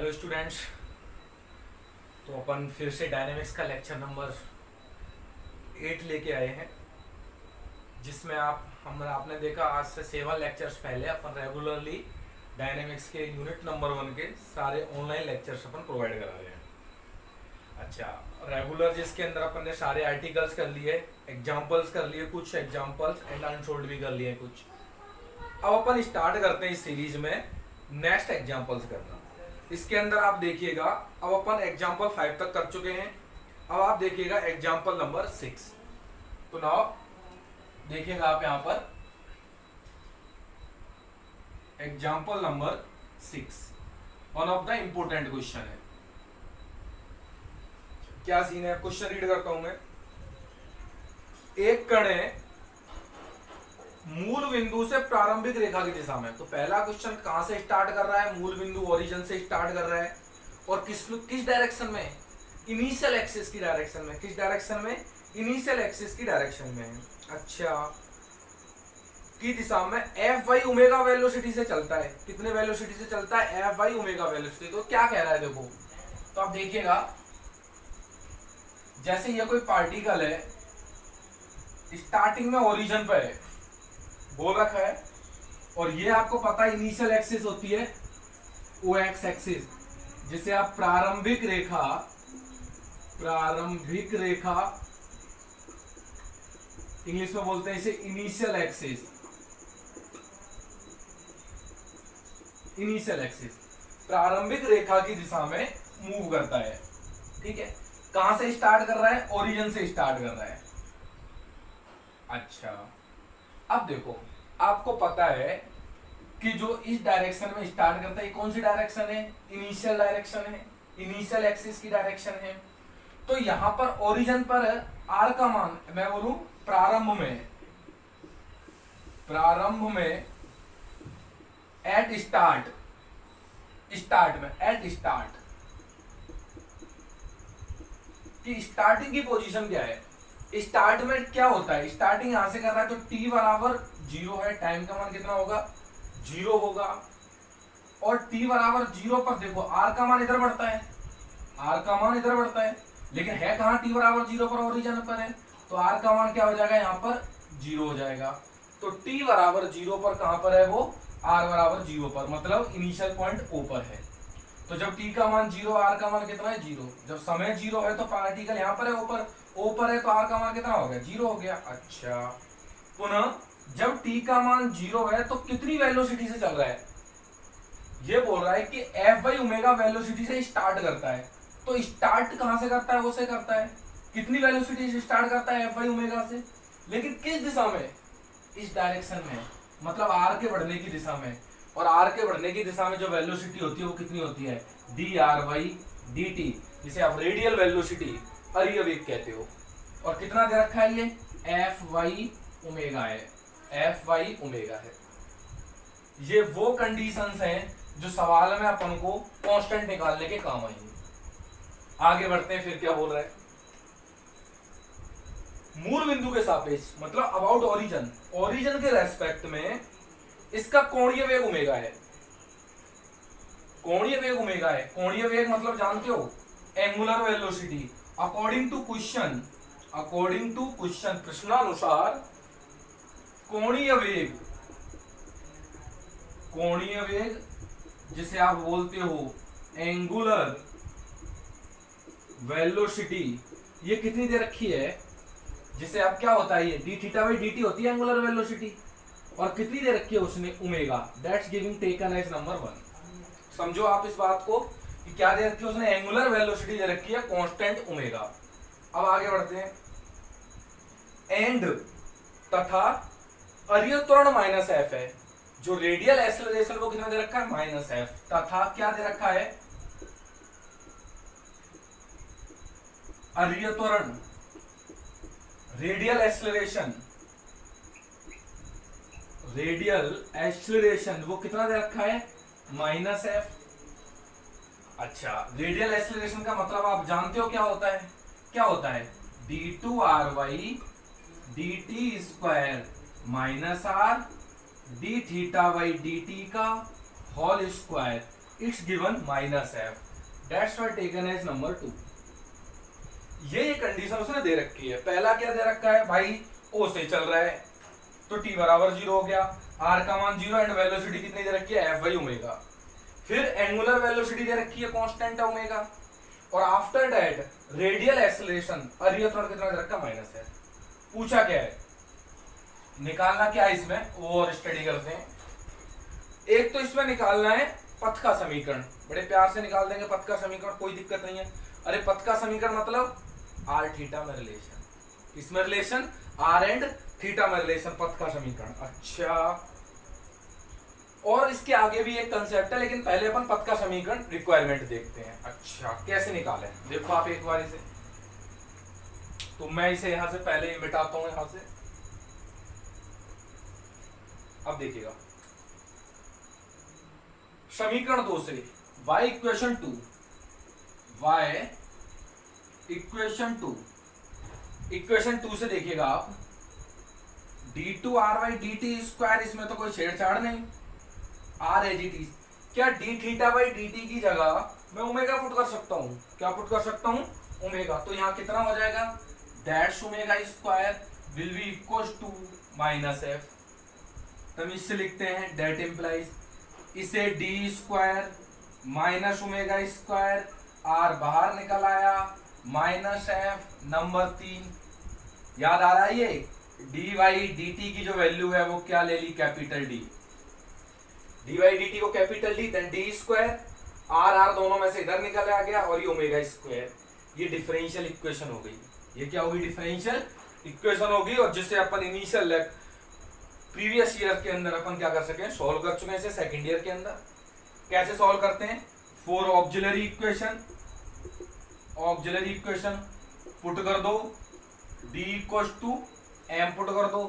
Hello students. तो अपन फिर से डायनेमिक्स का लेक्चर नंबर 8 लेके आए हैं, जिसमें आपने देखा आज से 7 लेक्चर्स पहले अपन रेगुलरली डायनेमिक्स के यूनिट नंबर 1 के सारे ऑनलाइन लेक्चर्स अपन प्रोवाइड करा रहे हैं। अच्छा, रेगुलर जिसके अंदर अपन ने सारे आर्टिकल्स कर लिए, एग्जाम्पल्स कर लिए, कुछ एग्जाम्पल्स एंड अनसोल्ड भी कर लिए कुछ। अब अपन स्टार्ट करते हैं इस सीरीज में नेक्स्ट एग्जाम्पल्स करना। इसके अंदर आप देखिएगा, अब अपन एग्जाम्पल 5 तक कर चुके हैं। अब आप देखिएगा एग्जाम्पल नंबर 6। तो नाउ देखिएगा आप यहां पर example number 6 one of the important question है। क्या सीन है, क्वेश्चन रीड करता हूं मैं। एक कण है मूल बिंदु से प्रारंभिक रेखा की दिशा में। तो पहला क्वेश्चन कहां से स्टार्ट कर रहा है? मूल बिंदु ओरिजिन से स्टार्ट कर रहा है। और किस डायरेक्शन में? इनिशियल एक्सिस की डायरेक्शन में। किस डायरेक्शन में? इनिशियल एक्सिस की डायरेक्शन में। अच्छा, की दिशा में एफ बाई ओमेगा वेलोसिटी से चलता है। कितने वेलोसिटी से चलता है? F by omega velocity. तो क्या कह रहा है देखो, तो आप देखिएगा, जैसे ये कोई पार्टिकल है, स्टार्टिंग में ओरिजिन पे है, बोल रखा है, और ये आपको पता है इनिशियल एक्सिस होती है ओ एक्स एक्सिस, जिसे आप प्रारंभिक रेखा इंग्लिश में बोलते हैं इसे इनिशियल एक्सिस। इनिशियल एक्सिस प्रारंभिक रेखा की दिशा में मूव करता है। ठीक है, कहां से स्टार्ट कर रहा है? ओरिजिन से स्टार्ट कर रहा है। अच्छा, अब देखो, आपको पता है कि जो इस डायरेक्शन में स्टार्ट करता है, कौन सी डायरेक्शन है? इनिशियल डायरेक्शन है, इनिशियल एक्सिस की डायरेक्शन है। तो यहां पर ओरिजिन पर आर का मान, मैं बोलूं प्रारंभ में एट स्टार्ट कि स्टार्टिंग की पोजीशन क्या है? स्टार्ट में क्या होता है? स्टार्टिंग यहां से कर रहा है तो t बराबर 0 है। टाइम का मान कितना होगा? 0 होगा। और t बराबर 0 पर देखो r का मान इधर बढ़ता है, लेकिन है कहां? t बराबर 0 पर ओरिजिन पर है, तो r का मान क्या हो जाएगा? यहाँ पर 0 हो जाएगा। तो t बराबर 0 पर कहां पर है वो? r बराबर 0 पर, मतलब इनिशियल पॉइंट O पर है। तो जब t का मान 0, r का मान कितना है? 0। जब समय 0 है तो पार्टिकल यहाँ पर है, O पर है, तो r का मान कितना हो गया? 0 हो गया। अच्छा, पुनः जब t का मान 0 है तो कितनी वेलोसिटी से चल रहा है? ये बोल रहा है कि f बाई ओमेगा वेलोसिटी से स्टार्ट करता है। तो स्टार्ट कहां से करता है? वो से करता है। कितनी वेलोसिटी से स्टार्ट करता है? f बाई ओमेगा से। लेकिन किस दिशा में? इस डायरेक्शन में, मतलब r के बढ़ने की दिशा में। और r के बढ़ने की दिशा में जो वेलोसिटी होती है वो कितनी होती है? dr बाई dt, जिसे आप रेडियल वेलोसिटी अरियवेग कहते हो। और कितना दे रखा है? ये f बाई ओमेगा है, f बाई ओमेगा है। ये वो कंडीशंस हैं जो सवाल में अपन को कांस्टेंट निकालने के काम आएंगे। आगे बढ़ते हैं, फिर क्या बोल रहा है? मूल बिंदु के सापेक्ष, मतलब अबाउट ओरिजिन के रेस्पेक्ट में इसका कोणीय वेग ओमेगा है। कोणीय वेग मतलब जानते हो? Angular velocity. According to question, प्रश्नानुसार कोणीय वेग जिसे आप बोलते हो एंगुलर वेलोसिटी, ये कितनी दे रखी है? जिसे आप क्या होता है? ये D theta by d T होती है एंगुलर वेलोसिटी। और कितनी दे रखी है उसने? Omega. That's giving taken as number 1। समझो आप इस बात को कि क्या दे रखी है उसने? एंगुलर वेलोसिटी दे रखी है कांस्टेंट ओमेगा। अब आगे बढ़ते हैं। एंड तथा अरिय त्वरण माइनस एफ है। जो रेडियल एक्सेलरेशन वो कितना दे रखा है? Minus F. तथा क्या दे रखा है? अरिय त्वरण, रेडियल एक्सेलरेशन वो कितना दे रखा है? Minus f. अच्छा, रेडियल एक्सेलरेशन का मतलब आप जानते हो क्या होता है? d2r by dt square minus r d theta by dt का whole square it's given minus f, that's why taken as number 2। ये कंडीशन उसने दे रखी है। पहला क्या दे रखा है भाई, ओ से चल रहा है तो टी बराबर 0 हो गया, आर का मान 0 एंड वेलोसिटी कितनी दे रखी है, एफ बाई ओमेगा। फिर एंगुलर वेलोसिटी दे रखी है कांस्टेंट है ओमेगा, और आफ्टर दैट रेडियल एक्सेलरेशन अरियथ्रॉन कितना दे रखा है, माइनस है। पूछा क्या है, निकालना क्या है इसमें, वो और स्टडी करते हैं। एक तो इसमें निकालना है पथ का समीकरण, बड़े प्यार से निकाल देंगे पथ का समीकरण, कोई दिक्कत नहीं है। अरे पथ का समीकरण मतलब आर थीटा में रिलेशन, इसमें रिलेशन आर एंड थीटा में रिलेशन, पथ का समीकरण। अच्छा, और इसके आगे भी एक कंसेप्ट है, लेकिन पहले अपन पथ का समीकरण रिक्वायरमेंट देखते हैं। अच्छा, कैसे निकालें, देखो आप एक बार इसे, तो मैं इसे यहां से पहले मिटाता हूं यहां से। अब देखिएगा समीकरण 2 से y इक्वेशन 2, y इक्वेशन 2 से देखिएगा आप d2r/dt², इसमें तो कोई छेड़छाड़ नहीं, r है dt। क्या d थीटा बाई dt की जगह मैं ओमेगा पुट कर सकता हूं, क्या पुट कर सकता हूं, ओमेगा। तो यहां कितना हो जाएगा, that's omega square will be equals to minus f. तब इससे लिखते हैं दैट इंप्लाइज, इसे d square minus omega square, r बाहर निकल आया, माइनस एफ नंबर 3। याद आ रहा है, ये डी वाई डी टी की जो वैल्यू है वो क्या ले ली, capital D. D Y D T को capital D, then D square, R R दोनों में से इधर निकल आ गया, और ये ओमेगा स्क्वायर। ये डिफरेंशियल इक्वेशन हो गई, ये क्या होगी, डिफरेंशियल इक्वेशन होगी, और जिससे अपन इनिशियल प्रीवियस ईयर के अंदर अपन क्या कर सके, सॉल्व कर चुके हैं इसे सेकेंड ईयर के अंदर। कैसे सॉल्व करते हैं, फॉर ऑक्सिलरी इक्वेशन पुट कर दो, d equals to m put कर दो।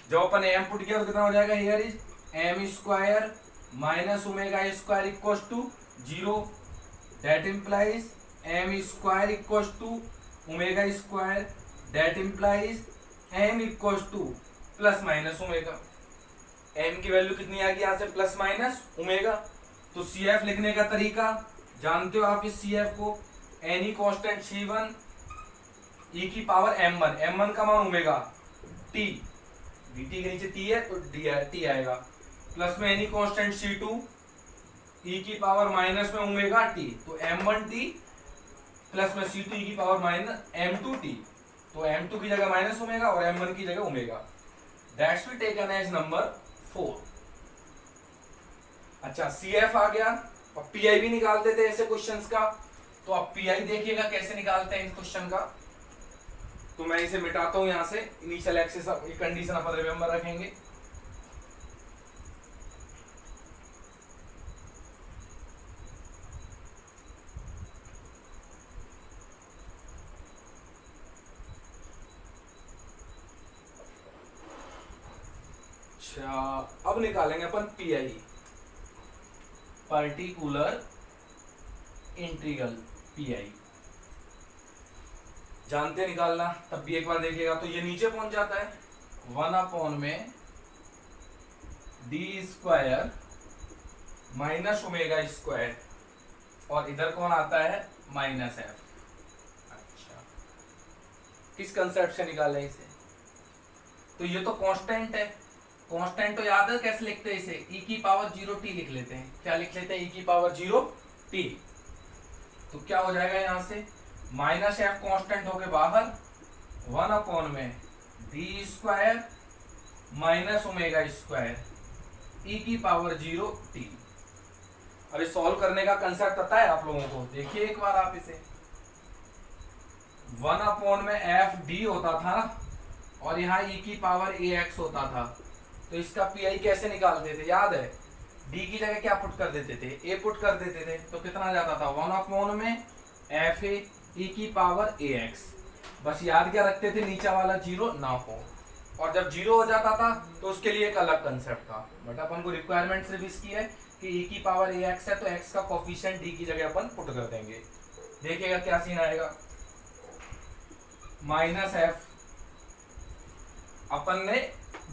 जब अपन m पुट किया तो कितना हो जाएगा, here is m square minus omega square equals to 0, that implies m square equals to omega square, that implies m equals to plus minus omega. m की value कितनी आ गई यहाँ से, प्लस माइनस ओमेगा। तो CF लिखने का तरीका जानते हो आप, इस CF को एनी कांस्टेंट C1 e की पावर m1 का मान ओमेगा t, dt के नीचे t है तो t आएगा, प्लस में एनी कांस्टेंट C2 e की पावर माइनस में ओमेगा t, तो m1t प्लस में C2 e की पावर माइनस m2t, तो m2 की जगह माइनस ओमेगा और m1 की जगह omega. That's we taken as number 4। अच्छा, CF आ गया, अब PI भी निकालते थे ऐसे क्वेश्चंस का, तो अब PI देखिएगा कैसे निकालते हैं इस क्वेश्चन का। तो मैं इसे मिटाता हूं यहां से, इनिशियल एक्सिस कंडीशन अपन रिमेंबर रखेंगे। अच्छा, अब निकालेंगे अपन PI, पर्टिकुलर इंटीग्रल PI। जानते निकालना, तब भी एक बार देखिएगा। तो ये नीचे पहुंच जाता है 1 में D square minus omega square, और इधर कौन आता है, माइनस एफ। अच्छा, किस कंसेप्ट से निकालें इसे, तो ये तो कांस्टेंट है, कांस्टेंट तो याद है कैसे लिखते हैं इसे, e की पावर 0t लिख लेते हैं। क्या लिख लेते हैं, e की पावर 0t। तो क्या हो जाएगा यहाँ से, माइनस एफ कांस्टेंट होके बाहर, 1 में D square minus omega square e की पावर 0t। अभी सॉल्व करने का कंसेप्ट पता है आप लोगों को, देखिए एक बार आप इसे, 1 में एफ डी होता था और यहाँ e की पावर ax होता था, तो इसका PI कैसे निकालते थे, याद है, d की जगह क्या पुट कर देते थे, a पुट कर देते थे, तो कितना जाता था, 1 में एफ ए e की पावर ax। बस याद क्या रखते थे, नीचा वाला 0 ना हो, और जब 0 हो जाता था तो उसके लिए एक अलग कंसेप्ट था। बट अपन को रिक्वायरमेंट सिर्फ इसकी है कि e की पावर ax है तो x का कोफिशिएंट d की जगह अपन पुट कर देंगे। देखिएगा क्या सीन आएगा, माइनस एफ अपन ने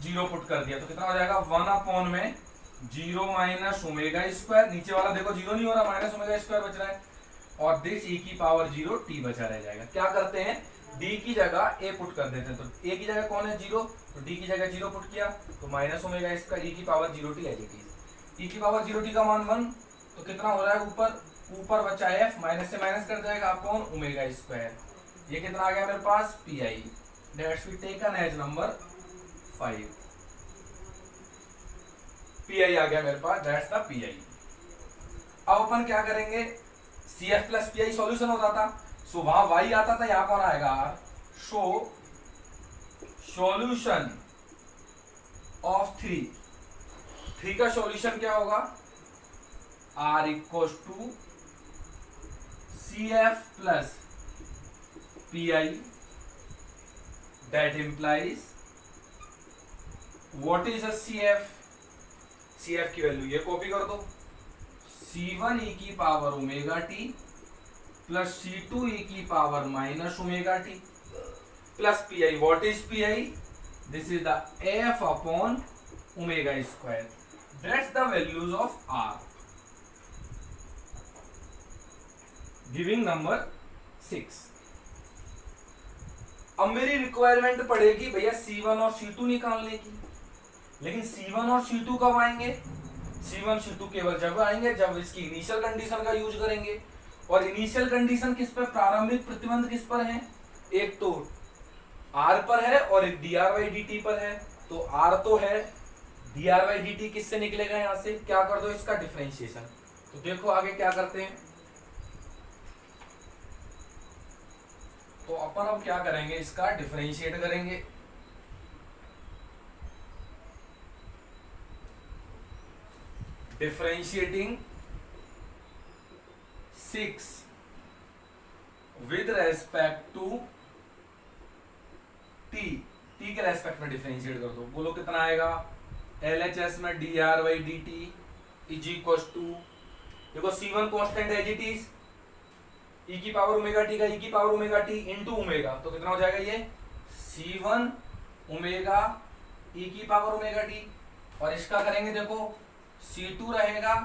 0 पुट कर दिया तो कितना हो जाएगा, 1 में जीरो माइनस ओमेगा स्क्वायर, नीचे वाला देखो जीरो नहीं हो रहा, माइनस ओमेगा स्क्वायर बच रहा है, और दिस e की पावर जीरो टी बचा रह जाएगा। क्या करते हैं, d की जगह a पुट कर देते हैं, तो a की जगह कौन है जीरो, तो d की जगह जीरो पुट किया, तो माइनस ओमेगा स्क्वायर e की power zero t as it is. e की पावर जीरो टी का मान 1, तो कितना हो रहा है ऊपर, ऊपर बचा f, माइनस से माइनस कर जाएगा अपॉन ओमेगा स्क्वायर, ये कितना आ गया मेरे पास pi, that's we taken as number 5, pi आ गया मेरे पास, दैट्स द pi। अब अपन क्या करेंगे, CF प्लस पी आई सॉल्यूशन होता था, सो वहां y आता था, यहां कौन आएगा r, शो सॉल्यूशन ऑफ 3 का सॉल्यूशन क्या होगा, r equals to CF plus P I, that implies what is a CF, CF की वैल्यू ये कॉपी कर दो, C1 e की power omega T plus C2 e की power minus omega T plus P I, what is P I, this is the f upon omega square, that's the values of R, giving number 6। अब मेरी requirement पड़ेगी भैया C1 और C2 निकालने की, लेकिन C1 और C2 कब आएंगे, C1 C2 केवल जब आएंगे जब इसकी इनिशियल कंडीशन का यूज करेंगे, और इनिशियल कंडीशन किस पर, प्रारंभिक प्रतिबंध किस पर है, एक तो R पर है और एक dr by dt पर है, तो R तो है, dr by dt किससे निकलेगा, यहां से क्या कर दो इसका डिफरेंशिएशन, तो देखो आगे क्या करते हैं, तो अपन अब क्या करेंगे, इसका डिफरेंशिएट करेंगे, differentiating 6 with respect to t, t के रेस्पेक्ट में डिफरेंशिएट कर दो, बोलो कितना आएगा, LHS में dr by dt is equal to, देखो C1 constant as it is, e की पावर ओमेगा टी का e की power omega t into omega, तो कितना हो जाएगा ये C1 ओमेगा e की पावर ओमेगा टी, और इसका करेंगे देखो C2 रहेगा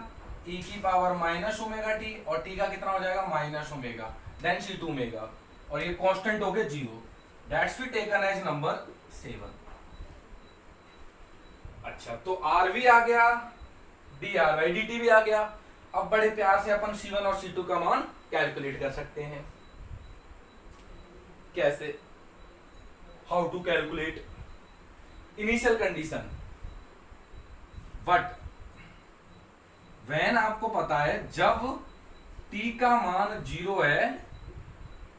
e की पावर माइनस ओमेगा टी, और t का कितना हो जाएगा minus omega, then C2 omega, और ये कांस्टेंट हो गया zero, that's we taken as number 7। अच्छा, तो R भी आ गया, dr by dt भी आ गया, अब बड़े प्यार से अपन C1 और C2 का मान कैलकुलेट कर सकते हैं, कैसे, how to calculate initial condition, but when आपको पता है जब t का मान जीरो है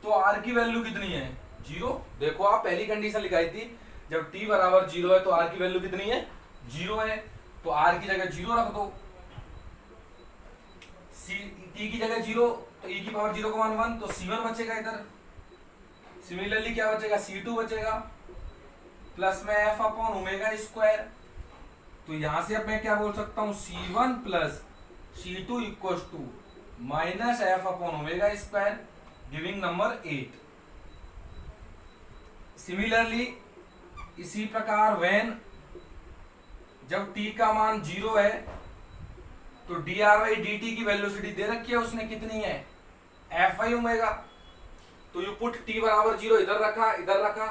तो r की वैल्यू कितनी है, जीरो, देखो आप पहली कंडीशन लिखाई थी, जब t बराबर जीरो है तो r की वैल्यू कितनी है, जीरो है, तो r की जगह जीरो रख दो, t की जगह जीरो, तो e की पावर जीरो का मान 1, तो C1 बचेगा इधर, सिमिलरली क्या बचेगा, C2 बचेगा, प्लस में f अपॉन ओमेगा स्क्वायर, तो यहां से अब मैं क्या बोल सकता हूं, C1 plus C2 equal to minus f upon omega square, giving number 8। Similarly इसी प्रकार व्हेन जब t का मान जीरो है तो dr by dt की वेलोसिटी दे रखी है उसने, कितनी है, f by ओमेगा, तो यू पुट t बराबर जीरो, इधर रखा इधर रखा,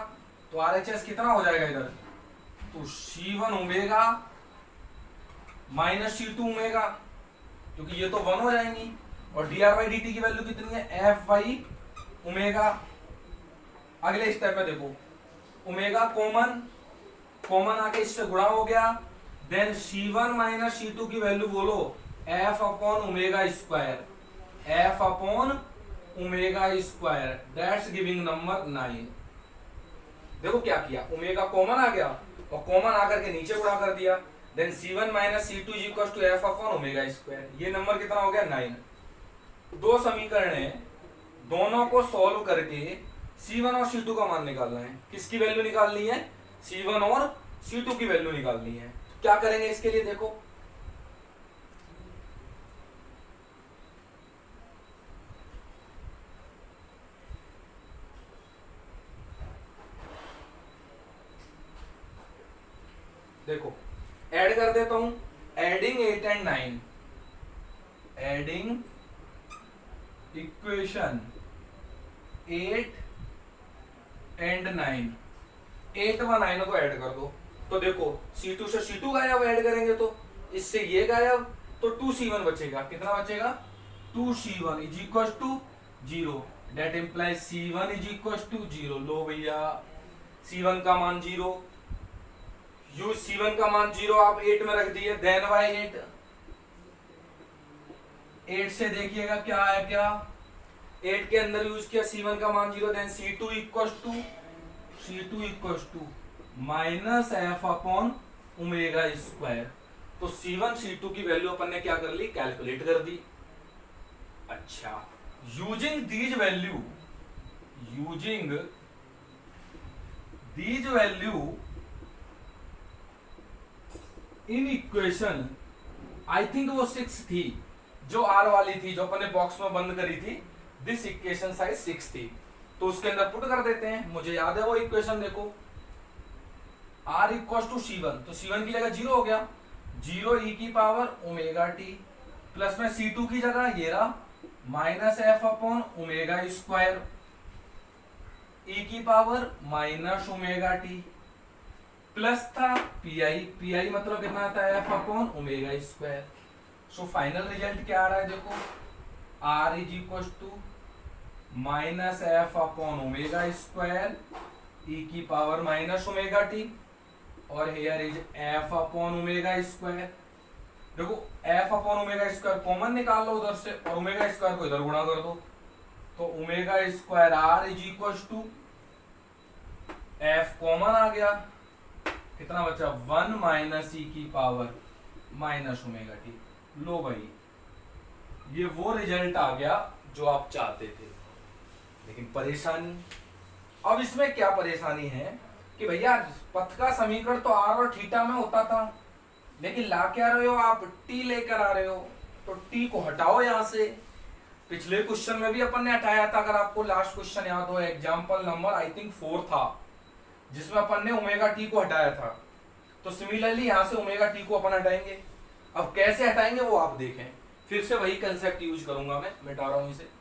तो RHS कितना हो जाएगा इधर, तो C1 omega minus C2 omega, क्योंकि ये तो 1 हो जाएंगी, और dr by dt की वैल्यू कितनी है, f by ओमेगा। अगले स्टेप में देखो, ओमेगा कॉमन, कॉमन आके इससे गुणा हो गया, देन C1 माइनस C2 की वैल्यू बोलो f upon omega square, f upon omega square, that's giving number 9। देखो क्या किया, ओमेगा कॉमन आ गया और कॉमन आकर के नीचे गुणा कर दिया, then C1 minus C2 is equal to f upon omega square, ये नंबर कितना हो गया 9। दो समीकरण है, दोनों को सॉल्व करके C1 और C2 का मान निकालना है, किसकी वैल्यू निकालनी है, C1 और C2 की वैल्यू निकालनी है, क्या करेंगे इसके लिए, देखो देखो ऐड कर देता हूं, add adding 8 and 9, adding equation 8 and 9, 8 व 9 को ऐड कर दो तो देखो C2 से C2 गायब, ऐड करेंगे तो इससे ये गायब, तो 2C1 बचेगा। कितना बचेगा? 2C1 is equal to 0, that implies C1 is equal to 0। लो भैया C1 का मान 0, यूज C1 का मान 0 आप 8 में रख दिए, देन बाय 8, 8 से देखिएगा क्या है, क्या 8 के अंदर यूज किया C1 का मान 0, then C2 equal to minus F upon omega square. तो C1 C2 की वैल्यू अपन ने क्या कर ली, कैलकुलेट कर दी। अच्छा, using these value in equation, I think वो 6 थी जो R वाली थी, जो अपन ने बॉक्स में बंद करी थी, दिस इक्वेशन साइज 6 थी, तो उसके अंदर पुट कर देते हैं। मुझे याद है वो इक्वेशन, देखो R इक्वल टू C1, तो C1 की जगह 0 हो गया, 0 e की पावर ओमेगा टी, प्लस में C2 की जगह ये रहा minus F upon omega square, e की power minus omega T, plus था पी मतलब कितना आता है, F upon omega square. So final result क्या आ रहा है, देखो R is equal to minus F upon omega square, e की पावर माइनस ओमेगा टी, और here is F upon omega square. देखो F upon omega square common निकाल लो उधर से, और ओमेगा स्क्वायर को इधर गुणा कर दो, तो omega square R is equal to F common आ गया, कितना बचा 1 माइनस ई की पावर माइनस ओमेगा टी। लो भाई ये वो रिजल्ट आ गया जो आप चाहते थे, लेकिन परेशानी, अब इसमें क्या परेशानी है कि भैया पथ का समीकरण तो आर और थीटा में होता था, लेकिन ला क्या रहे हो आप, टी लेकर आ रहे हो, तो टी को हटाओ यहां से। पिछले क्वेश्चन में भी अपन ने हटाया था, अगर आपको लास्ट क्वेश्चन याद हो, एग्जांपल नंबर आई थिंक 4 था, जिसमें अपन ने ओमेगा टी को हटाया था। तो सिमिलरली यहां से ओमेगा टी को अपन हटाएंगे। अब कैसे हटाएंगे वो आप देखें, फिर से वही कंसेप्ट यूज करूंगा, मैं मिटा रहा हूं इसे।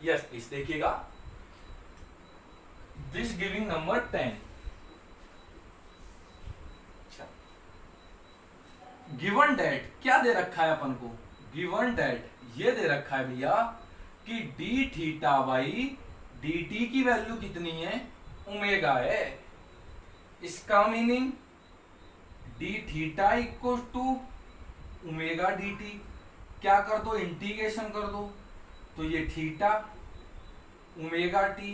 यस प्लीज देखिएगा, this giving number 10। Given that क्या दे रखा है अपन को, गिवन डेट ये दे रखा है भैया कि d theta by d t की वैल्यू कितनी है, ओमेगा है। इसका meaning d theta equal to omega d t, क्या कर दो, इंटीग्रेशन कर दो, तो ये theta omega t,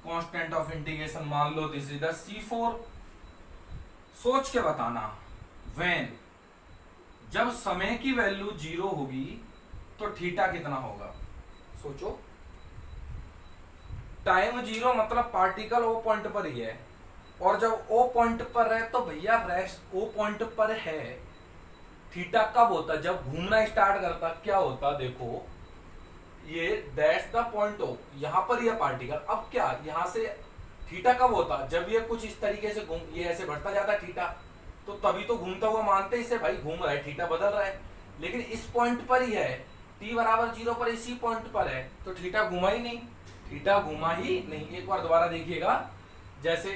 constant of integration मान लो दिस इज द C4। सोच के बताना, व्हेन जब समय की वैल्यू 0 होगी तो थीटा कितना होगा, सोचो। टाइम 0 मतलब पार्टिकल ओ पॉइंट पर ही है, और जब ओ पॉइंट पर है तो भैया रेस्ट ओ पॉइंट पर है। थीटा कब होता, जब घूमना स्टार्ट करता, क्या होता, देखो ये दैट्स द पॉइंट ओ, यहां पर यह पार्टिकल, अब क्या यहां से थीटा कब होता, जब ये कुछ इस तरीके से घूम, ये ऐसे बढ़ता जाता है थीटा, तो तभी तो घूमता हुआ मानते इसे, भाई घूम रहा है, थीटा बदल रहा है, लेकिन इस पॉइंट पर ही है, t बराबर 0 पर इसी पॉइंट पर है, तो थीटा घुमा ही नहीं, थीटा घुमा ही नहीं। एक बार दोबारा देखिएगा, जैसे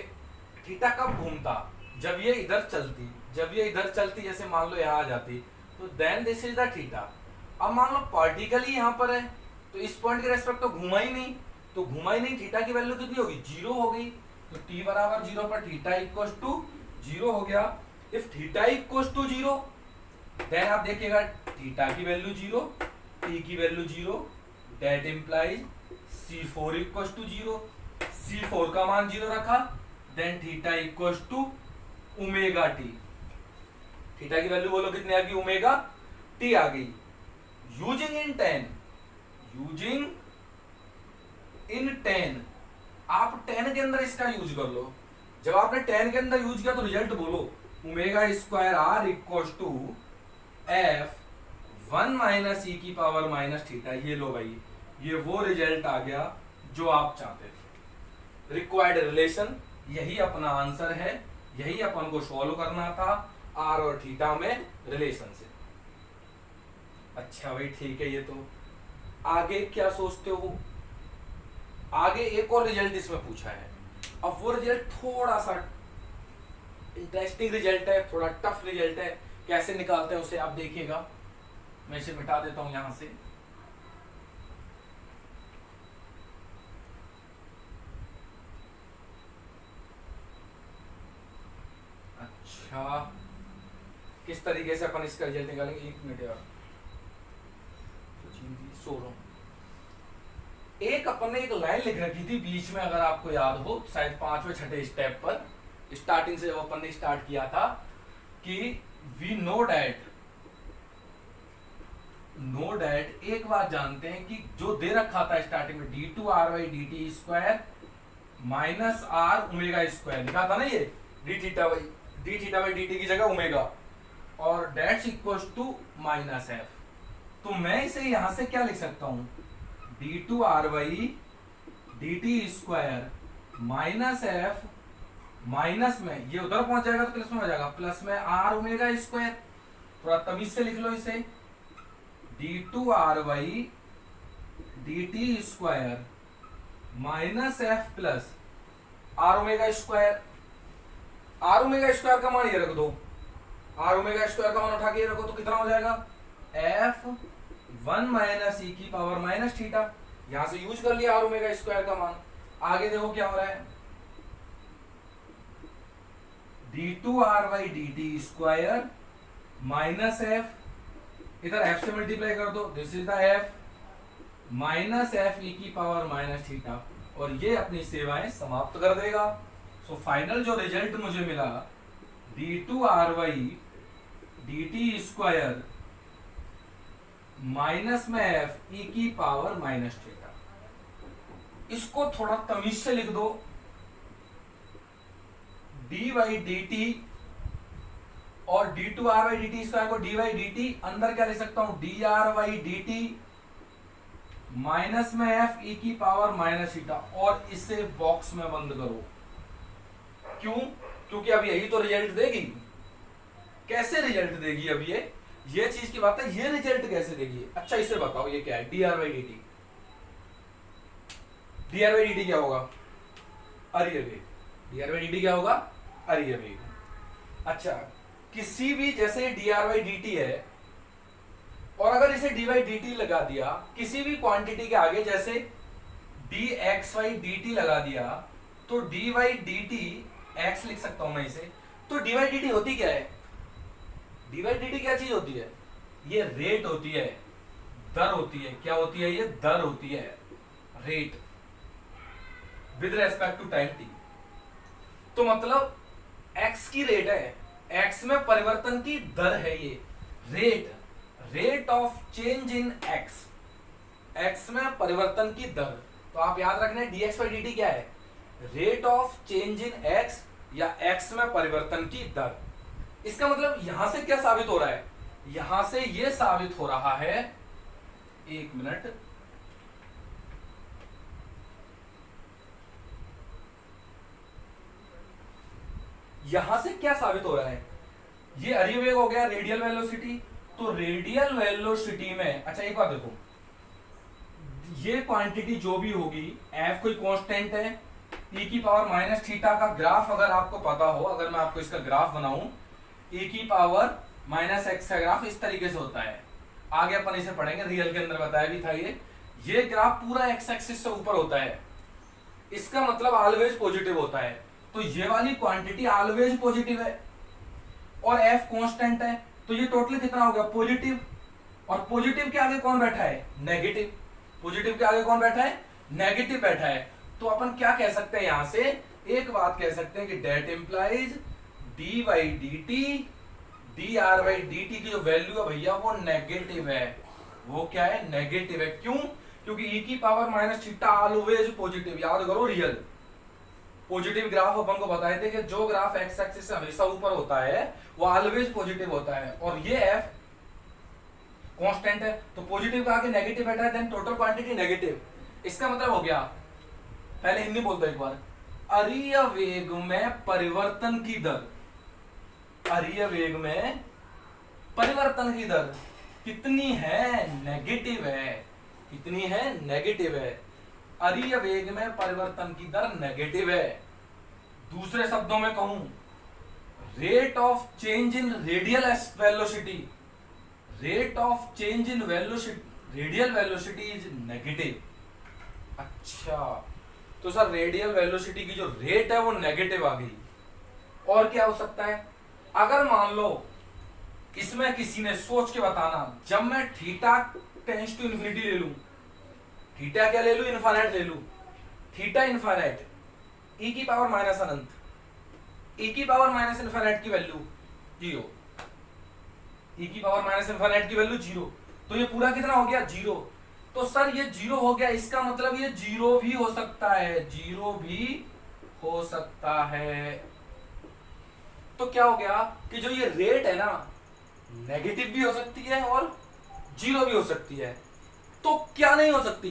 थीटा कब घूमता, जब ये इधर चलती, जब ये इधर चलती, जैसे मान लो यहाँ आ जाती, तो then this is the theta. अब मान लो पार्टिकल ही यहाँ पर है, तो इस पॉइंट के रेस्पेक्ट तो घुमा ही नहीं, तो घुमा ही नहीं, थीटा की वैल्यू कितनी होगी, 0 हो गई, तो t बराबर 0 पर थीटा इक्वल टू 0 हो गया। If theta equal to 0, then आप देखिएगा थीटा की वैल्यू 0, t की value 0, that implies C4 equal to 0, C4 का मान 0 रखा, then theta equal to omega t, theta की वैल्यू बोलो कितनी आ गई, ओमेगा टी आ गई। यूजिंग इन 10, आप 10 के अंदर इसका यूज कर लो। जब आपने 10 के अंदर यूज किया तो रिजल्ट बोलो, omega square R equal to F 1 minus E की पावर माइनस थीटा। ये लो भाई, ये वो रिजल्ट आ गया जो आप चाहते थे, रिक्वायर्ड रिलेशन। यही अपना आंसर है, यही अपन को सॉल्व करना था, आर और थीटा में रिलेशन से। अच्छा भाई ठीक है, ये तो आगे क्या सोचते हो? आगे एक और रिजल्ट इसमें पूछा है। अब वो रिजल्ट थोड़ा सा इंटरेस्टिंग रिजल्ट है, थोड़ा टफ रिजल्ट है। कैसे निकालते हैं उसे आप देखिएगा। मैं इसे मिटा देता हूं यहां से। अच्छा, किस तरीके से अपन इसका रिजल्ट निकालेंगे? 1 मिनट यार, सो रहा हूं। एक अपन ने एक लाइन लिख रखी थी बीच में, अगर आपको याद हो, शायद 5वें 6ठे स्टेप पर, स्टार्टिंग से जब अपन ने स्टार्ट किया था, कि वी नो डैट एक बात जानते हैं कि जो दे रखा था स्टार्टिंग में d2r/dt² minus r omega square लिखा था ना, ये d थीटा/dt की जगह ओमेगा, और that's equals to minus f। तो मैं इसे यहां से क्या लिख सकता हूं? d2r/dt² माइनस f, माइनस में ये उधर पहुंच जाएगा तो प्लस में हो जाएगा, प्लस में r ओमेगा स्क्वायर। थोड़ा तमीज से लिख लो इसे, d2r/dt² minus f plus r omega square. r omega square का मान ये रख दो, r ओमेगा स्क्वायर का मान उठा के ये रखो, तो कितना हो जाएगा? f 1 माइनस ई की पावर माइनस थीटा। यहां से यूज कर लिया r ओमेगा स्क्वायर का मान। आगे देखो क्या हो रहा है, d2r/dt² माइनस f, इधर f से मल्टीप्लाई कर दो, this is the f, minus f ई की पावर माइनस थीटा, और ये अपनी सेवाएं समाप्त कर देगा। सो फाइनल जो रिजल्ट मुझे मिला, d2r/dt² माइनस में f ई की पावर माइनस थीटा। इसको थोड़ा तमीज से लिख दो, d/dt और d2r/dt² को d/dt, अंदर क्या लिख सकता हूं? dr/dt माइनस में f ई की पावर माइनस थीटा, और इसे बॉक्स में बंद करो। क्यों? क्योंकि अब यही तो रिजल्ट देगी। कैसे रिजल्ट देगी अब ये चीज की बात है, ये रिजल्ट कैसे देगी? अच्छा इसे बताओ, ये क्या है? dr/dt। dr/dt क्या होगा? अरिय वेग। dr/dt क्या होगा? अरिय वेग। अच्छा, किसी भी, जैसे dr/dt है, और अगर इसे d/dt लगा दिया किसी भी क्वांटिटी के आगे, जैसे dx/dt लगा दिया, तो d/dt x लिख सकता हूं मैं इसे। तो d/dt होती क्या है? d/dt क्या चीज होती है? ये रेट होती है, दर होती है। क्या होती है? ये दर होती है, rate with respect to time t। तो मतलब x की रेट है, x में परिवर्तन की दर है ये rate of change in x में परिवर्तन की दर। तो आप याद रखना, dx/dt क्या है? Rate of change in x, या x में परिवर्तन की दर। इसका मतलब यहां से क्या साबित हो रहा है? यहां से यह साबित हो रहा है, 1 मिनट, यहां से क्या साबित हो रहा है? ये अरिय वेग हो गया, रेडियल वेलोसिटी। तो रेडियल वेलोसिटी में, अच्छा एक बात देखो, ये क्वांटिटी जो भी होगी, f कोई कांस्टेंट है, e की पावर माइनस थीटा का ग्राफ अगर आपको पता हो, अगर मैं आपको इसका ग्राफ बनाऊं, e की पावर माइनस x का ग्राफ इस तरीके से होता है। आगे अपन इसे पढ़ेंगे, रियल के अंदर बताया भी था ये ग्राफ पूरा x एक्सिस से ऊपर होता है, इसका मतलब ऑलवेज पॉजिटिव होता है। तो ये वाली क्वांटिटी ऑलवेज पॉजिटिव है, और f कांस्टेंट है, तो ये टोटल कितना हो गया? पॉजिटिव। और पॉजिटिव के आगे कौन बैठा है? नेगेटिव। पॉजिटिव के आगे कौन बैठा है? नेगेटिव बैठा है। तो अपन क्या कह सकते हैं? यहां से एक बात कह सकते हैं कि डेट इंप्लाइज d/dt, dr/dt की जो वैल्यू है भैया वो नेगेटिव है। वो क्या है? नेगेटिव है। क्यों? क्योंकि e की power minus theta always positive. याद करो, रियल पॉजिटिव ग्राफ अपन को बताए थे कि जो ग्राफ एक्स एक्सिस से हमेशा ऊपर होता है वो ऑलवेज पॉजिटिव होता है। और ये f कांस्टेंट है, तो पॉजिटिव का आगे नेगेटिव बैठा है, देन टोटल क्वांटिटी नेगेटिव। इसका मतलब हो गया, पहले हिंदी बोलता एक बार, अरीय वेग में परिवर्तन की दर, अरीय वेग में परिवर्तन की दर कितनी है? नेगेटिव है। कितनी है? नेगेटिव है। अरीय वेग में परिवर्तन की दर नेगेटिव है। दूसरे शब्दों में कहूं, rate of change in radial velocity, rate of change in velocity, radial velocity is negative. अच्छा, तो सर रेडियल वेलोसिटी की जो रेट है वो नेगेटिव आ गई। और क्या हो सकता है? अगर मान लो इसमें किसी ने सोच के बताना, जब मैं थीटा टेंस टू इन्फिनिटी ले लूं, थीटा क्या ले लूं? इनफाइनाइट ले लूं, थीटा इनफाइनाइट, ई की पावर माइनस अनंत, ई की पावर माइनस इनफाइनाइट की वैल्यू 0, ई की पावर माइनस इनफाइनाइट की वैल्यू 0, तो ये पूरा कितना हो गया? 0। तो सर ये 0 हो गया, इसका मतलब ये 0 भी हो सकता है, 0 भी हो सकता है। तो क्या हो गया कि जो ये रेट है ना, नेगेटिव भी हो सकती है और 0 भी हो सकती है। तो क्या नहीं हो सकती?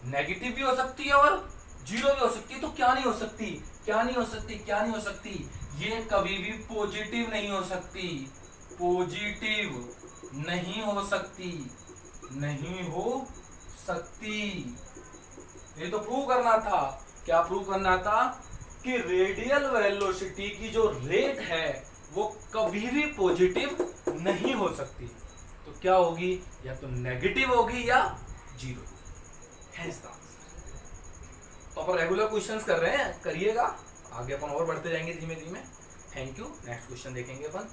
नेगेटिव भी हो सकती है और 0 भी हो सकती है। तो क्या नहीं हो सकती? क्या नहीं हो सकती? क्या नहीं हो सकती? ये कभी भी पॉजिटिव नहीं हो सकती, पॉजिटिव नहीं हो सकती, नहीं हो सकती। ये तो प्रूव करना था। क्या प्रूव करना था? कि रेडियल वेलोसिटी की जो रेट है वो कभी भी पॉजिटिव नहीं हो सकती। तो क्या होगी? या तो नेगेटिव होगी या 0 है इसका आंसर। तो अपन रेगुलर क्वेश्चंस कर रहे हैं, करिएगा, आगे अपन और बढ़ते जाएंगे धीमे धीमे। Thank you. नेक्स्ट क्वेश्चन देखेंगे अपन।